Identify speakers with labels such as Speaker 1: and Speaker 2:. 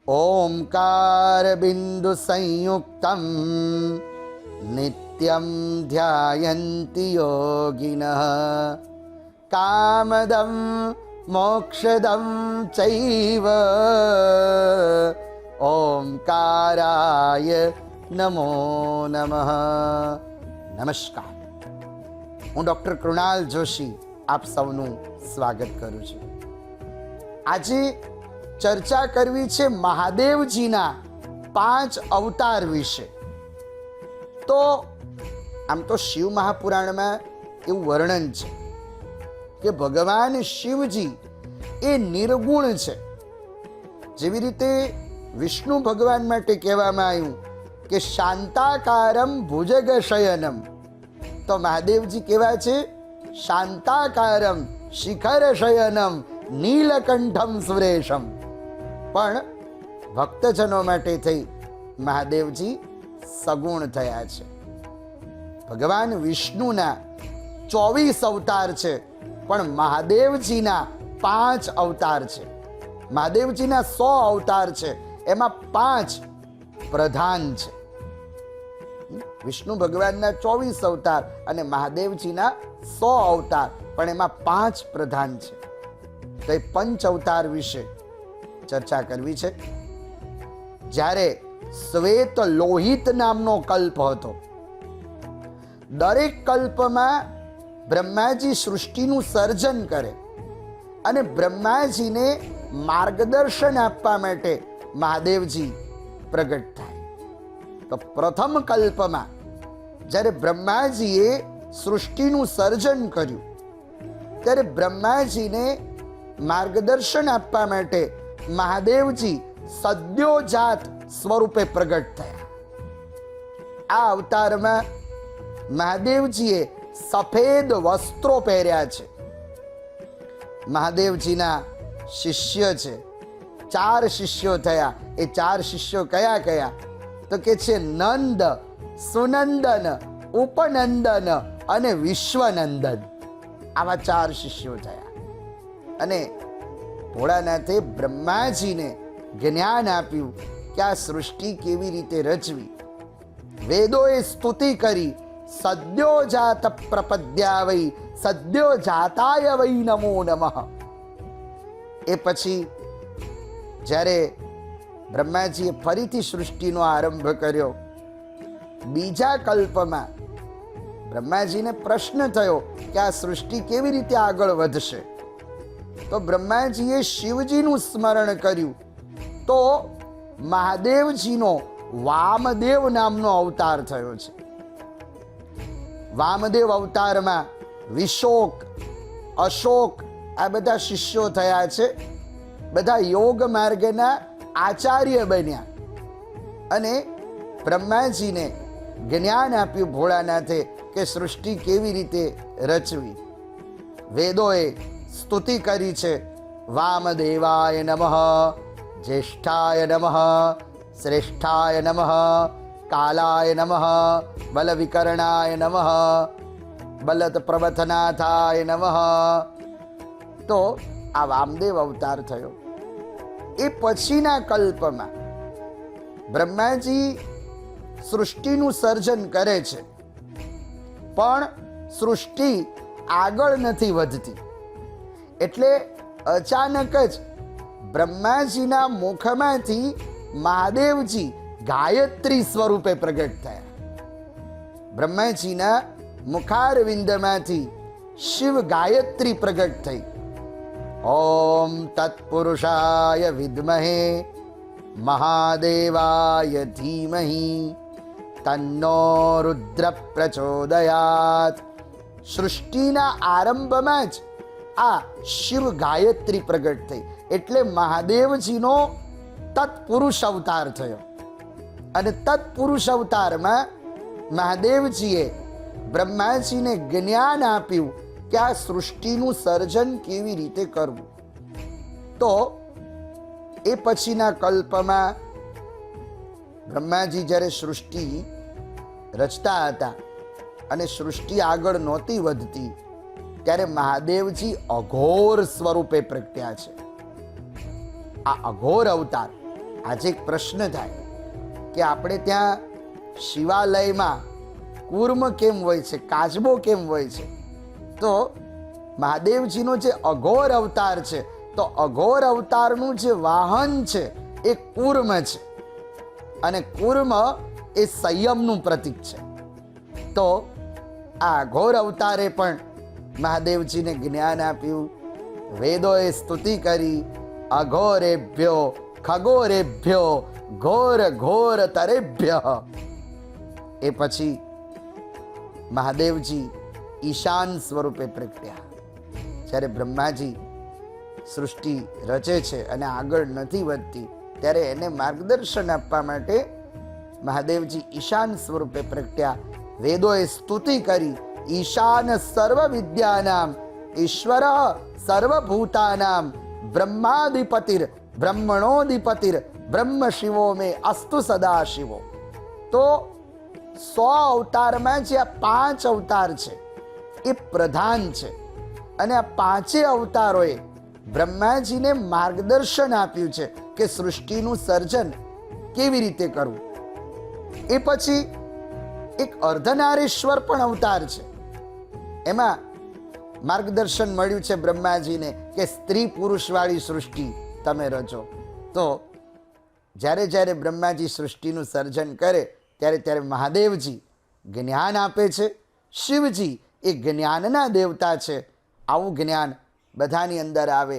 Speaker 1: ओंकार बिंदु संयुक्तं नित्यं ध्यायन्ति योगिनः कामदं मोक्षदं चैव ओंकाराय नमो नमः। नमस्कार, હું ડોક્ટર કૃણાલ જોશી આપ સૌનું સ્વાગત કરું છું। આજે ચર્ચા કરવી છે મહાદેવજીના 5 અવતાર વિશે। તો આમ તો શિવ મહાપુરાણમાં એવું વર્ણન છે કે ભગવાન શિવજી એ નિર્ગુણ છે। જેવી રીતે વિષ્ણુ ભગવાન માટે કહેવામાં આવ્યું કે શાંતાકારમ ભુજગશયનમ, તો મહાદેવજી કેવા છે? શાંતાકારમ શિખર શયનમ નીલકંઠમ સુરેશમ। પણ ભક્તજનો માટે થઈ મહાદેવજી સગુણ થયા છે। ભગવાન વિષ્ણુના 24 અવતાર છે, પણ મહાદેવજીના 5 અવતાર છે। મહાદેવજીના 100 અવતાર છે, એમાં 5 પ્રધાન છે। વિષ્ણુ ભગવાનના 24 અવતાર અને મહાદેવજીના 100 અવતાર, પણ એમાં 5 પ્રધાન છે। તો એ પંચ અવતાર વિશે ચર્ચા કરવી છે। જ્યારે શ્વેત લોહિત નામનો કલ્પ હતો, દરેક કલ્પમાં બ્રહ્માજી સૃષ્ટિનું સર્જન કરે અને બ્રહ્માજીને માર્ગદર્શન આપવા માટે મહાદેવજી પ્રગટ થાય। તો પ્રથમ કલ્પમાં જ્યારે બ્રહ્માજીએ સૃષ્ટિનું સર્જન કર્યું, ત્યારે બ્રહ્માજીને માર્ગદર્શન આપવા માટે મહાદેવજી સદ્યોજાત સ્વરૂપે પ્રગટ થયા। આ અવતારમાં મહાદેવજીએ સફેદ વસ્ત્રો પહેર્યા છે। મહાદેવજીના શિષ્ય છે, 4 શિષ્યો થયા। એ 4 શિષ્યો કયા કયા? તો કે છે નંદ, સુનંદન, ઉપનંદન અને વિશ્વનંદન। આવા 4 શિષ્યો થયા। અને ભોળાનાથે બ્રહ્માજીને જ્ઞાન આપ્યું કે આ સૃષ્ટિ કેવી રીતે રચવી। વેદોએ સ્તુતિ કરી, સદ્યોજાત પ્રપદ્યા વૈ સદ્યોજાતાય વૈ નમો નમઃ। એ પછી જ્યારે બ્રહ્માજીએ ફરીથી સૃષ્ટિનો આરંભ કર્યો, બીજા કલ્પમાં બ્રહ્માજીને પ્રશ્ન થયો કે આ સૃષ્ટિ કેવી રીતે આગળ વધશે। તો બ્રહ્માજીએ શિવજીનું સ્મરણ કર્યું, તો મહાદેવજીનો વામદેવ નામનો અવતાર થયો છે। વામદેવ અવતારમાં વિશોક, અશોક આ બધા શિષ્યો થયા છે। બધા યોગ માર્ગના આચાર્ય બન્યા અને બ્રહ્માજીને જ્ઞાન આપ્યું ભોળાનાથે કે સૃષ્ટિ કેવી રીતે રચવી। વેદોએ સ્તુતિ કરી છે, વામદેવાય નમઃ, જ્યેષ્ઠાય નમઃ, શ્રેષ્ઠાય નમઃ, કાલાય નમઃ, બલવિકરણાય નમઃ, બલત પ્રવથનાથાય નમઃ। તો આ વામદેવ અવતાર થયો। એ પછીના કલ્પમાં બ્રહ્માજી સૃષ્ટિનું સર્જન કરે છે, પણ સૃષ્ટિ આગળ નથી વધતી। એટલે અચાનક જ બ્રહ્માજીના મુખમાંથી મહાદેવજી ગાયત્રી સ્વરૂપે પ્રગટ થયા। બ્રહ્માજીના મુખારવિંદમાંથી શિવ ગાયત્રી પ્રગટ થઈ। ઓમ તત્પુરુષાય વિદ્મહે મહાદેવાય ધીમહિ તન્નો રુદ્ર પ્રચોદયાત। સૃષ્ટિના આરંભમાં જ આ શિવ ગાયત્રી પ્રગટ થઈ, એટલે મહાદેવજીનો તત્પુરુષ અવતાર થયો। અને તત્પુરુષ અવતારમાં મહાદેવજીએ બ્રહ્માજીને જ્ઞાન આપ્યું કે આ સૃષ્ટિનું સર્જન કેવી રીતે કરવું। તો એ પછીના કલ્પમાં બ્રહ્માજી જ્યારે સૃષ્ટિ રચતા હતા અને સૃષ્ટિ આગળ નહોતી વધતી, ત્યારે મહાદેવજી અઘોર સ્વરૂપે પ્રગટ્યા છે। આ અઘોર અવતાર આજે એક પ્રશ્ન થાય કે આપણે ત્યાં શિવાલયમાં કૂર્મ કેમ હોય છે, કાચબો કેમ હોય છે? તો મહાદેવજીનો જે અઘોર અવતાર છે, તો અઘોર અવતારનું જે વાહન છે એ કૂર્મ છે, અને કૂર્મ એ સંયમનું પ્રતીક છે. તો આ અઘોર અવતારે પણ મહાદેવજીને જ્ઞાન આપ્યું, વેદોએ સ્તુતિ કરી, અઘોરેભ્યો ખગોરેભ્યો ઘોર ઘોર તરેભ્ય. એ પછી મહાદેવજી ઈશાન સ્વરૂપે પ્રગટ્યા. જ્યારે બ્રહ્માજી સૃષ્ટિ રચે છે અને આગળ નથી વધતી, ત્યારે એને માર્ગદર્શન આપવા માટે મહાદેવજી ઈશાન સ્વરૂપે પ્રગટ્યા. વેદોએ સ્તુતિ કરી, ઈશાન સર્વ વિદ્યાનામ ઈશ્વર સર્વભૂતાનામ બ્રહ્માધિપતિર બ્રહ્મણોધિપતિર બ્રહ્મ શિવો મે અસ્તુ સદા શિવો. તો 100 અવતારમાં જે આ 5 અવતાર છે એ પ્રધાન છે, અને આ 5 અવતારોએ બ્રહ્માજીને માર્ગદર્શન આપ્યું છે કે સૃષ્ટિનું સર્જન કેવી રીતે કરવું. એ પછી એક અર્ધનારીશ્વર પણ અવતાર છે, એમાં માર્ગદર્શન મળ્યું છે બ્રહ્માજીને કે સ્ત્રી પુરુષવાળી સૃષ્ટિ તમે રચો. તો જ્યારે જ્યારે બ્રહ્માજી સૃષ્ટિનું સર્જન કરે ત્યારે ત્યારે મહાદેવજી જ્ઞાન આપે છે. શિવજી એ જ્ઞાનના દેવતા છે. આવું જ્ઞાન બધાની અંદર આવે